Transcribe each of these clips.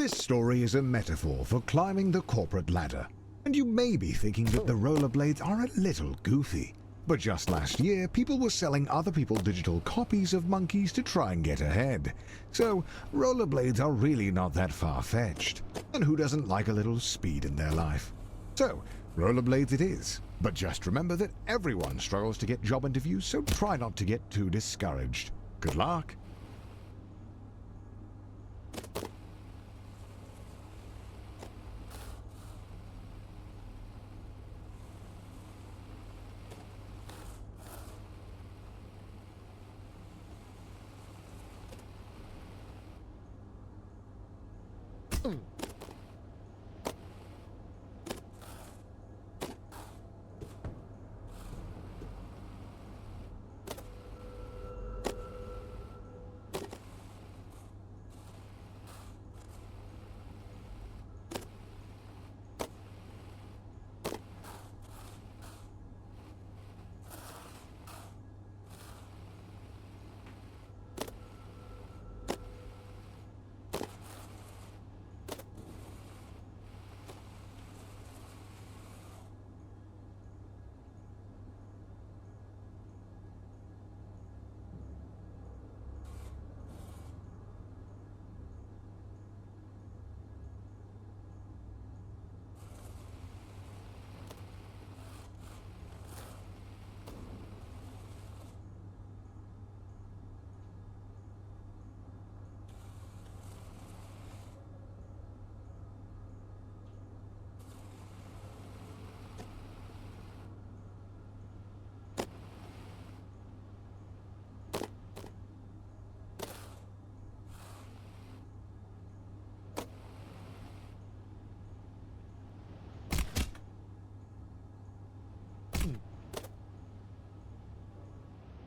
This story is a metaphor for climbing the corporate ladder. And you may be thinking that the rollerblades are a little goofy. But just last year, people were selling other people's digital copies of monkeys to try and get ahead. So, rollerblades are really not that far-fetched. And who doesn't like a little speed in their life? So, rollerblades it is. But just remember that everyone struggles to get job interviews, so try not to get too discouraged. Good luck!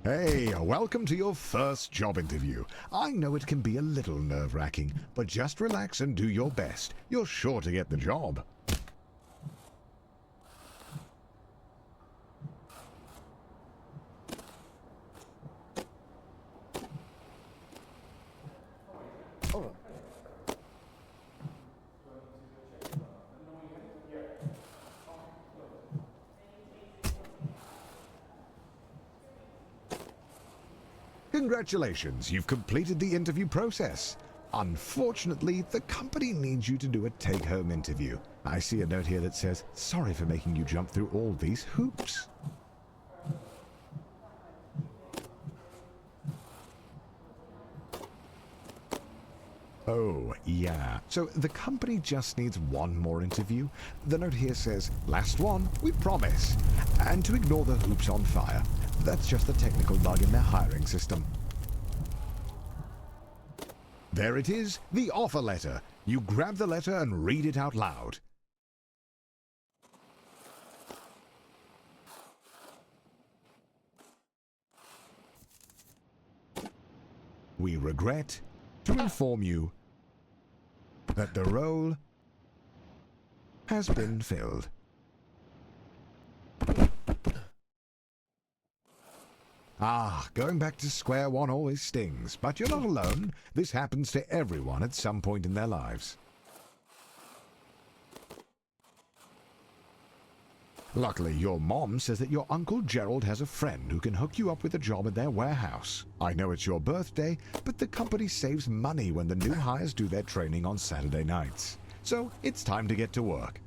Hey, welcome to your first job interview. I know it can be a little nerve-wracking, but just relax and do your best. You're sure to get the job. Congratulations, you've completed the interview process. Unfortunately, the company needs you to do a take-home interview. I see a note here that says, "Sorry for making you jump through all these hoops." Oh, yeah. So the company just needs one more interview. The note here says, "Last one, we promise." And to ignore the hoops on fire. That's just a technical bug in their hiring system. There it is, the offer letter. You grab the letter and read it out loud. We regret to inform you that the role has been filled. Going back to square one always stings, but you're not alone. This happens to everyone at some point in their lives. Luckily, your mom says that your Uncle Gerald has a friend who can hook you up with a job at their warehouse. I know it's your birthday, but the company saves money when the new hires do their training on Saturday nights. So it's time to get to work.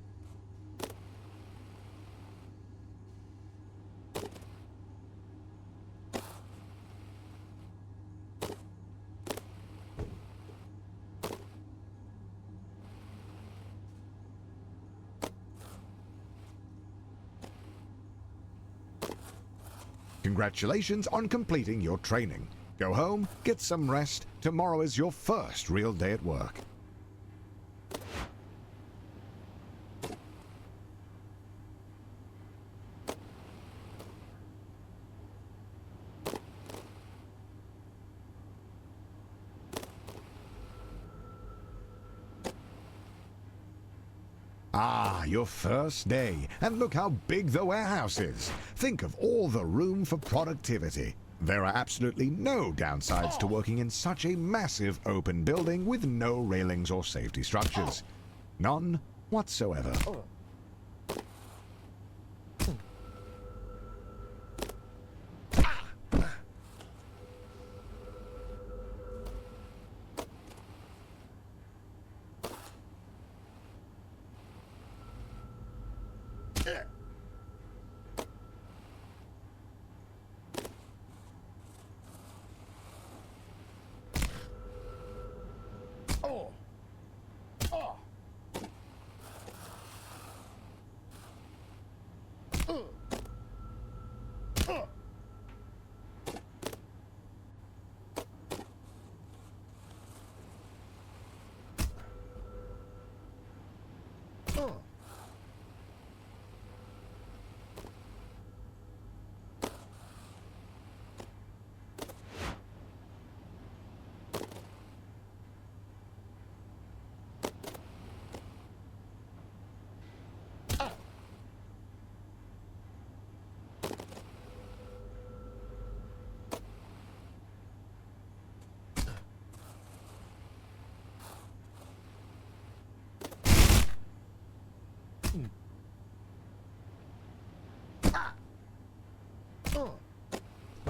Congratulations on completing your training. Go home, get some rest. Tomorrow is your first real day at work. Your first day, and look how big the warehouse is. Think of all the room for productivity. There are absolutely no downsides to working in such a massive open building with no railings or safety structures. None whatsoever.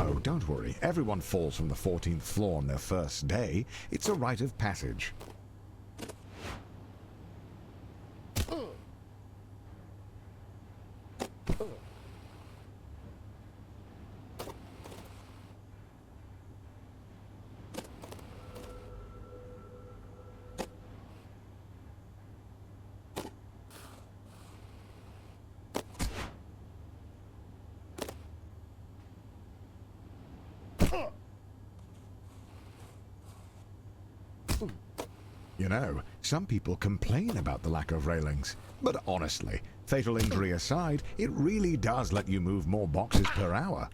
Oh, don't worry. Everyone falls from the 14th floor on their first day. It's a rite of passage. You know, some people complain about the lack of railings. But honestly, fatal injury aside, it really does let you move more boxes per hour.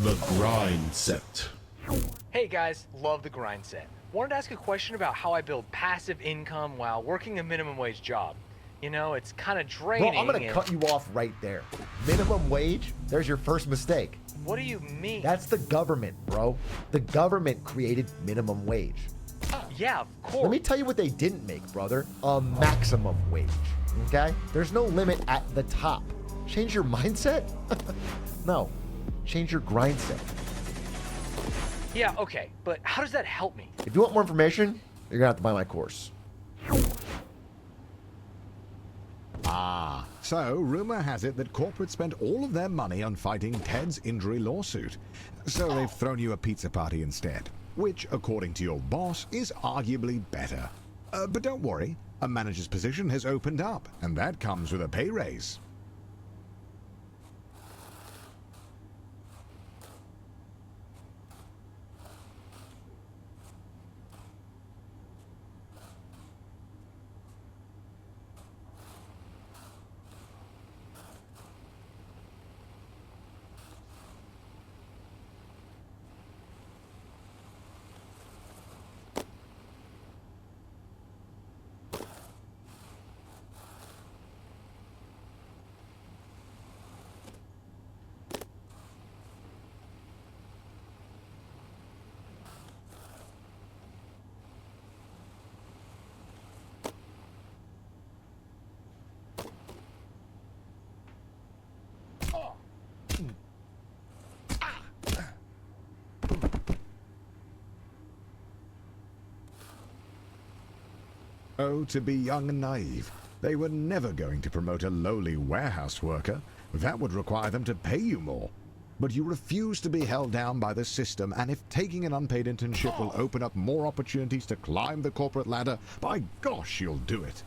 The grind set. Hey guys, love the grind set. Wanted to ask a question about how I build passive income while working a minimum wage job. You know, it's kind of draining. Bro, I'm gonna cut you off right there. Minimum wage? There's your first mistake. What do you mean? That's the government, bro. The government created minimum wage. Yeah, of course. Let me tell you what they didn't make, brother. A maximum wage, okay? There's no limit at the top. Change your mindset? No, change your grind set. Yeah, okay, but how does that help me? If you want more information, you're gonna have to buy my course. Ah, so rumor has it that corporate spent all of their money on fighting Ted's injury lawsuit. So they've thrown you a pizza party instead, which, according to your boss, is arguably better. But don't worry, a manager's position has opened up, and that comes with a pay raise. Oh, to be young and naive. They were never going to promote a lowly warehouse worker. That would require them to pay you more. But you refuse to be held down by the system, and if taking an unpaid internship will open up more opportunities to climb the corporate ladder, by gosh, you'll do it.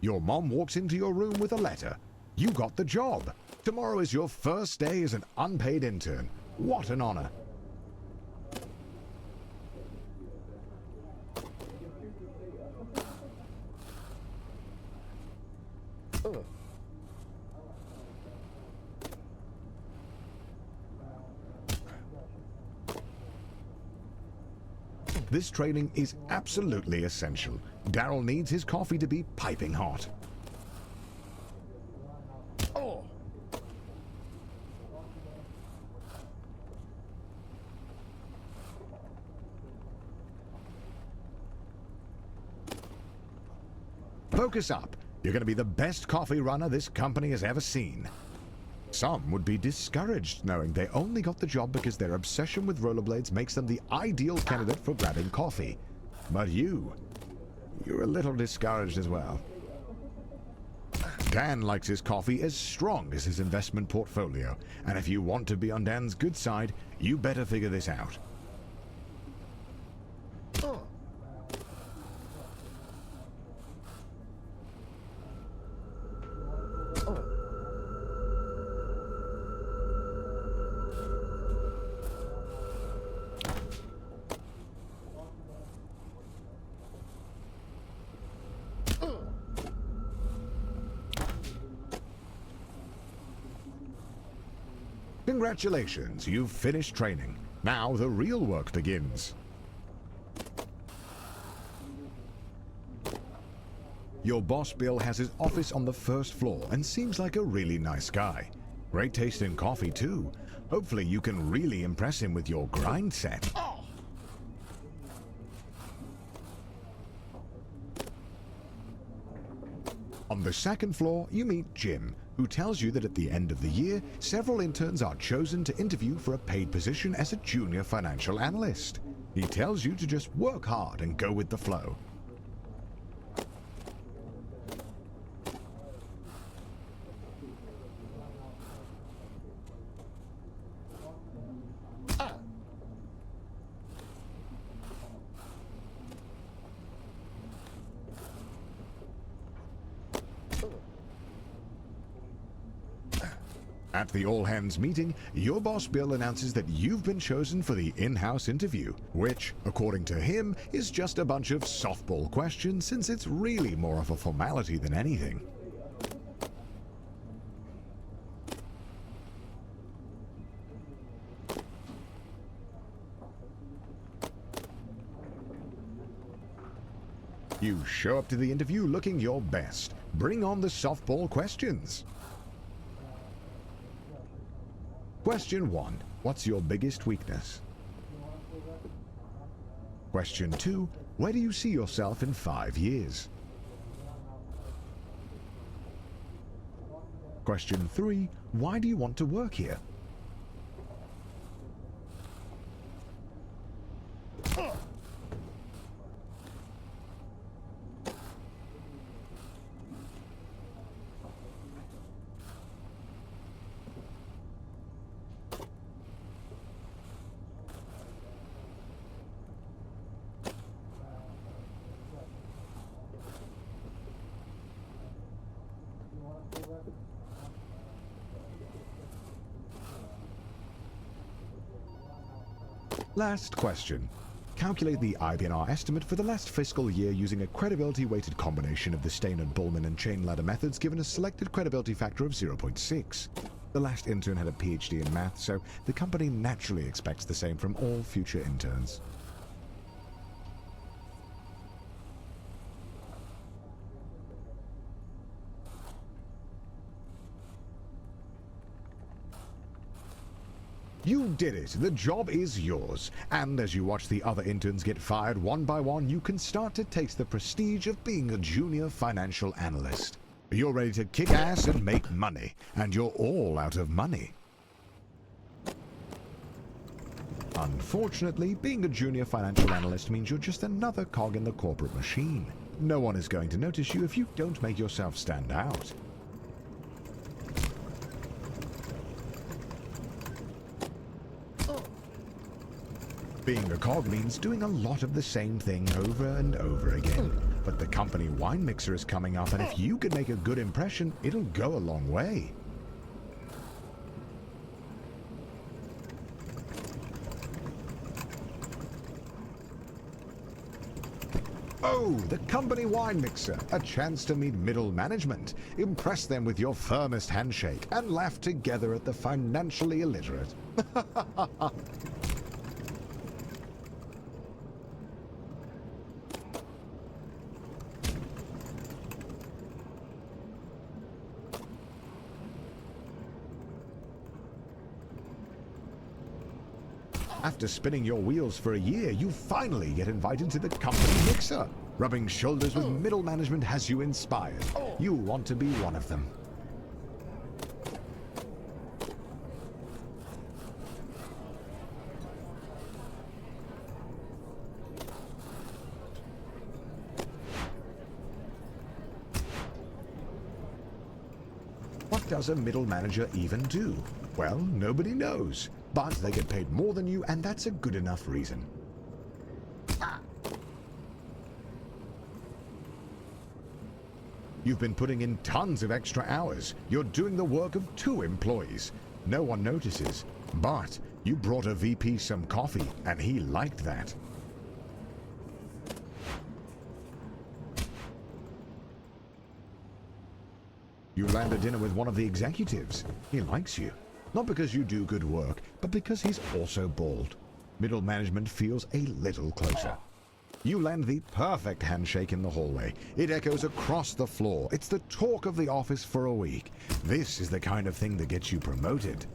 Your mom walks into your room with a letter. You got the job. Tomorrow is your first day as an unpaid intern. What an honor. This training is absolutely essential. Daryl needs his coffee to be piping hot. Oh. Focus up. You're going to be the best coffee runner this company has ever seen. Some would be discouraged knowing they only got the job because their obsession with rollerblades makes them the ideal candidate for grabbing coffee. But you're a little discouraged as well. Dan likes his coffee as strong as his investment portfolio, and if you want to be on Dan's good side, you better figure this out. Congratulations, you've finished training. Now the real work begins. Your boss Bill has his office on the first floor and seems like a really nice guy. Great taste in coffee too. Hopefully you can really impress him with your grind set. On the second floor, you meet Jim, who tells you that at the end of the year, several interns are chosen to interview for a paid position as a junior financial analyst. He tells you to just work hard and go with the flow. At the all-hands meeting, your boss Bill announces that you've been chosen for the in-house interview, which, according to him, is just a bunch of softball questions since it's really more of a formality than anything. You show up to the interview looking your best. Bring on the softball questions. Question 1. What's your biggest weakness? Question 2. Where do you see yourself in 5 years? Question 3. Why do you want to work here? Last question. Calculate the IBNR estimate for the last fiscal year using a credibility-weighted combination of the Stein and Bullman and chain ladder methods given a selected credibility factor of 0.6. The last intern had a PhD in math, so the company naturally expects the same from all future interns. You did it! The job is yours. And as you watch the other interns get fired one by one, you can start to taste the prestige of being a junior financial analyst. You're ready to kick ass and make money, and you're all out of money. Unfortunately, being a junior financial analyst means you're just another cog in the corporate machine. No one is going to notice you if you don't make yourself stand out. Being a cog means doing a lot of the same thing over and over again. But the company wine mixer is coming up, and if you can make a good impression, it'll go a long way. Oh, the company wine mixer. A chance to meet middle management. Impress them with your firmest handshake and laugh together at the financially illiterate. After spinning your wheels for a year, you finally get invited to the company mixer. Rubbing shoulders with middle management has you inspired. You want to be one of them. What does a middle manager even do? Well, nobody knows. But they get paid more than you, and that's a good enough reason. You've been putting in tons of extra hours. You're doing the work of 2 employees. No one notices. But you brought a VP some coffee, and he liked that. You land a dinner with one of the executives. He likes you. Not because you do good work, but because he's also bald. Middle management feels a little closer. You land the perfect handshake in the hallway. It echoes across the floor. It's the talk of the office for a week. This is the kind of thing that gets you promoted.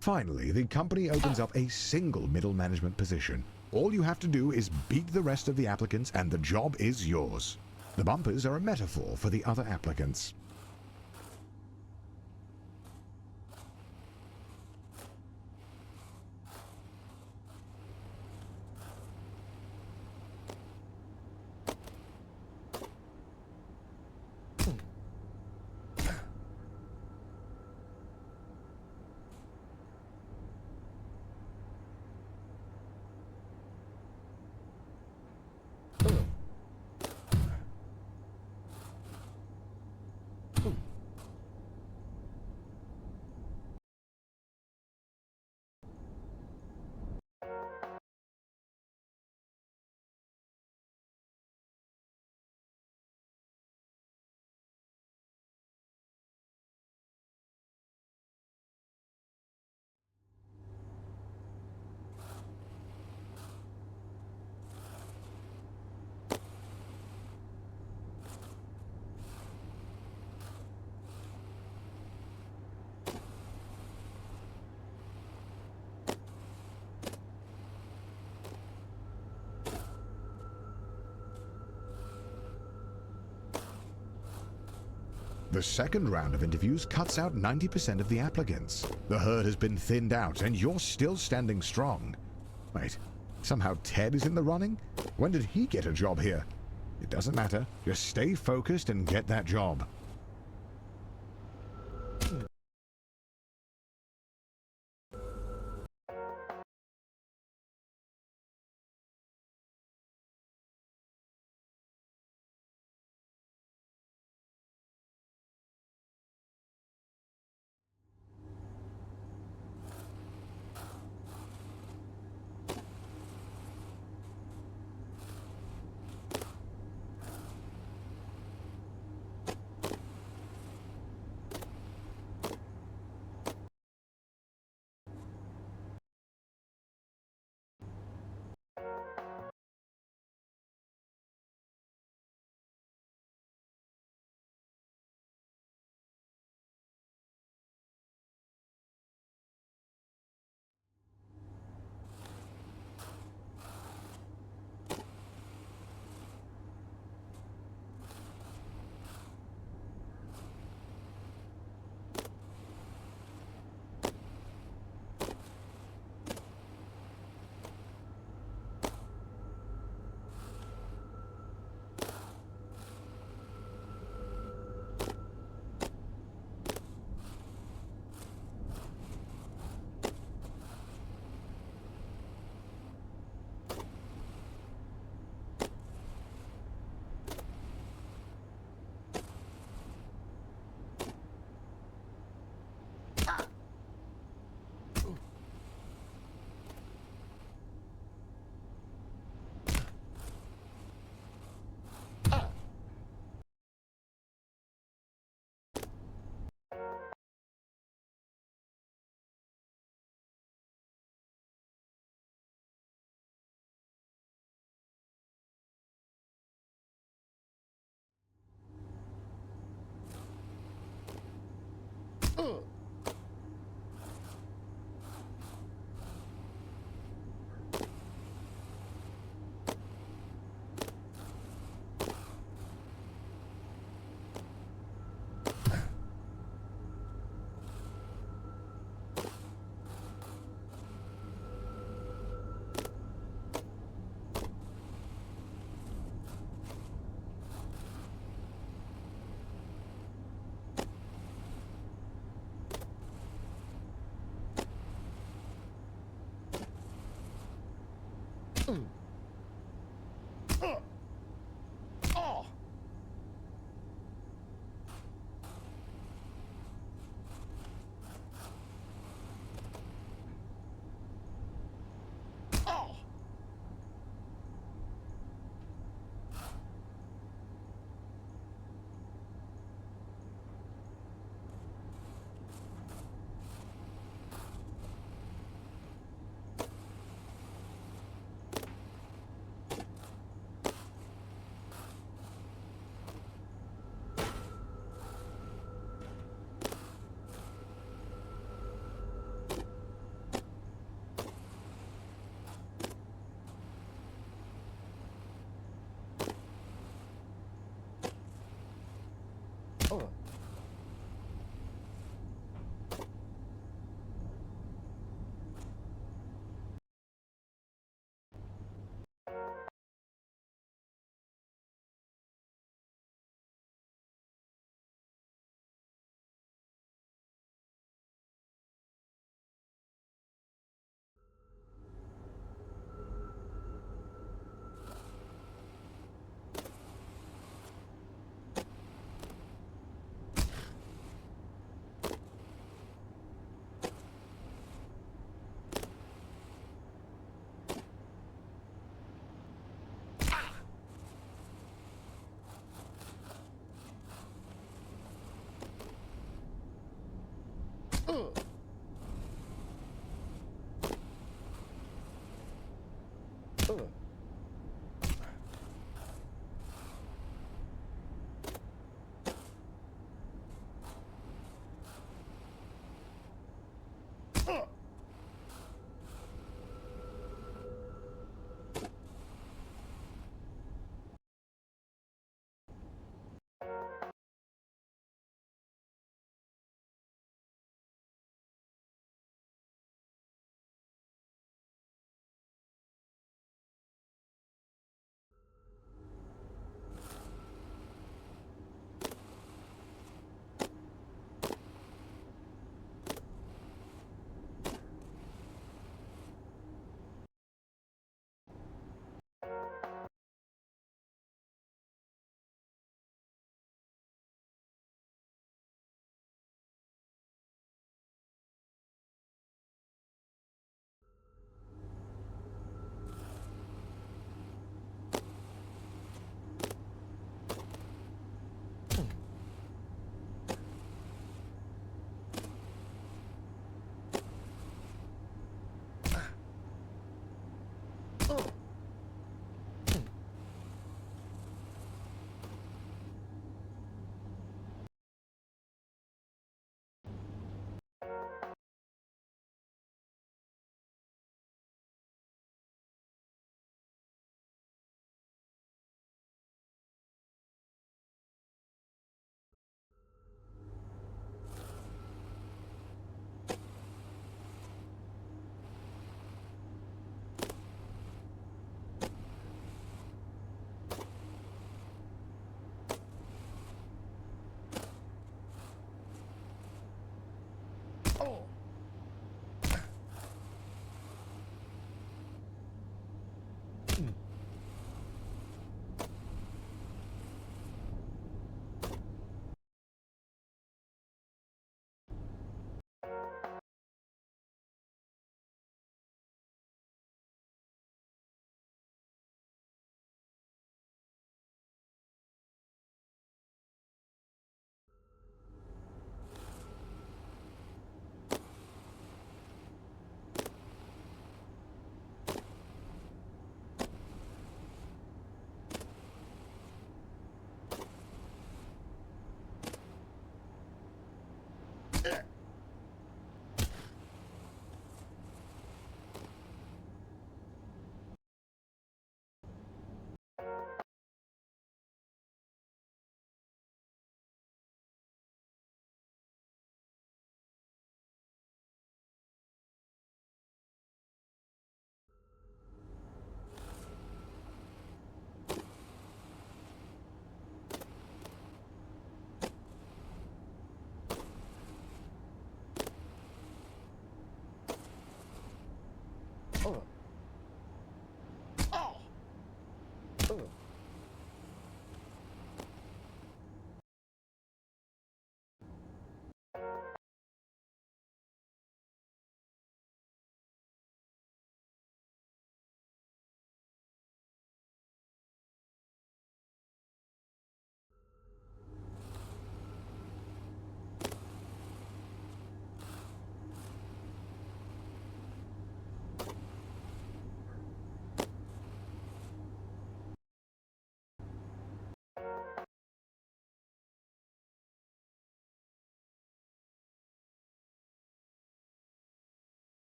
Finally, the company opens up a single middle management position. All you have to do is beat the rest of the applicants and the job is yours. The bumpers are a metaphor for the other applicants. The second round of interviews cuts out 90% of the applicants. The herd has been thinned out, and you're still standing strong. Wait, somehow Ted is in the running? When did he get a job here? It doesn't matter. Just stay focused and get that job.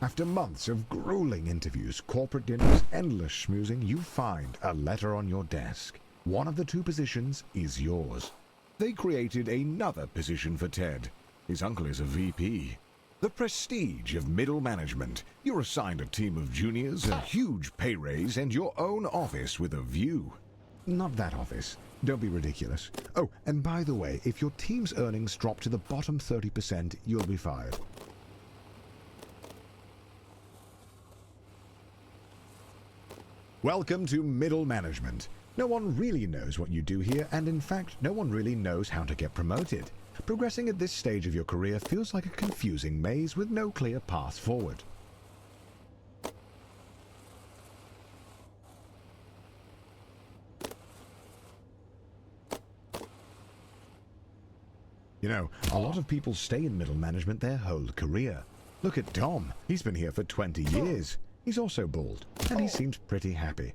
After months of grueling interviews, corporate dinners, endless schmoozing, you find a letter on your desk. One of the two positions is yours. They created another position for Ted. His uncle is a VP. The prestige of middle management. You're assigned a team of juniors, a huge pay raise, and your own office with a view. Not that office. Don't be ridiculous. Oh, and by the way, if your team's earnings drop to the bottom 30%, you'll be fired. Welcome to middle management. No one really knows what you do here, and in fact, no one really knows how to get promoted. Progressing at this stage of your career feels like a confusing maze with no clear path forward. You know, a lot of people stay in middle management their whole career. Look at Dom. He's been here for 20 years. He's also bald, and he seems pretty happy.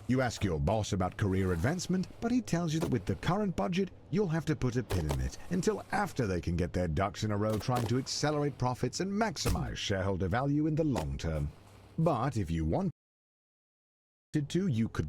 You ask your boss about career advancement, but he tells you that with the current budget, you'll have to put a pin in it until after they can get their ducks in a row trying to accelerate profits and maximize shareholder value in the long term. But if you wanted to, you could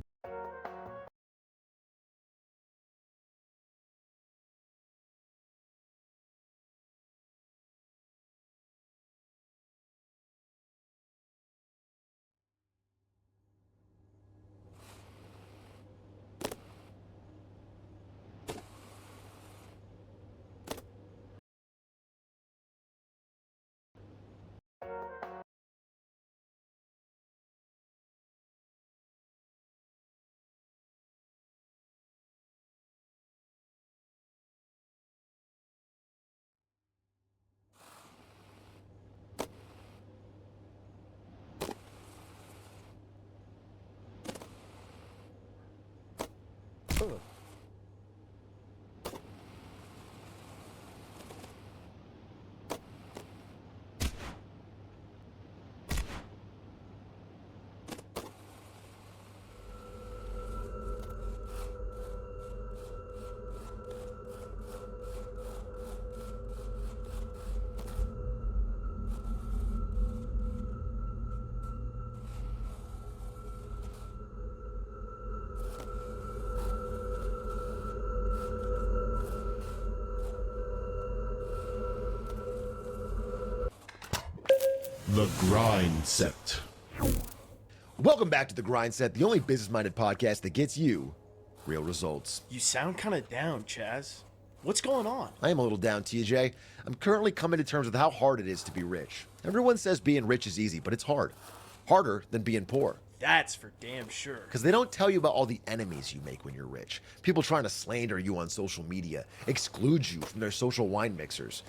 The Grind Set. Welcome back to The Grind Set, the only business-minded podcast that gets you real results. You sound kind of down, Chaz. What's going on? I am a little down, TJ. I'm currently coming to terms with how hard it is to be rich. Everyone says being rich is easy, but it's hard. Harder than being poor. That's for damn sure. Because they don't tell you about all the enemies you make when you're rich. People trying to slander you on social media, exclude you from their social wine mixers,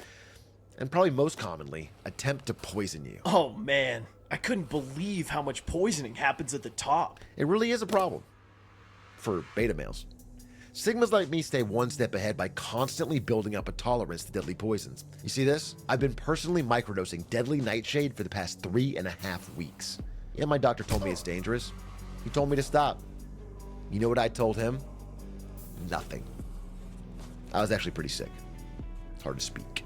and probably most commonly, attempt to poison you. Oh man, I couldn't believe how much poisoning happens at the top. It really is a problem. For beta males. Sigmas like me stay one step ahead by constantly building up a tolerance to deadly poisons. You see this? I've been personally microdosing deadly nightshade for the past 3.5 weeks. Yeah, my doctor told me it's dangerous. He told me to stop. You know what I told him? Nothing. I was actually pretty sick. It's hard to speak.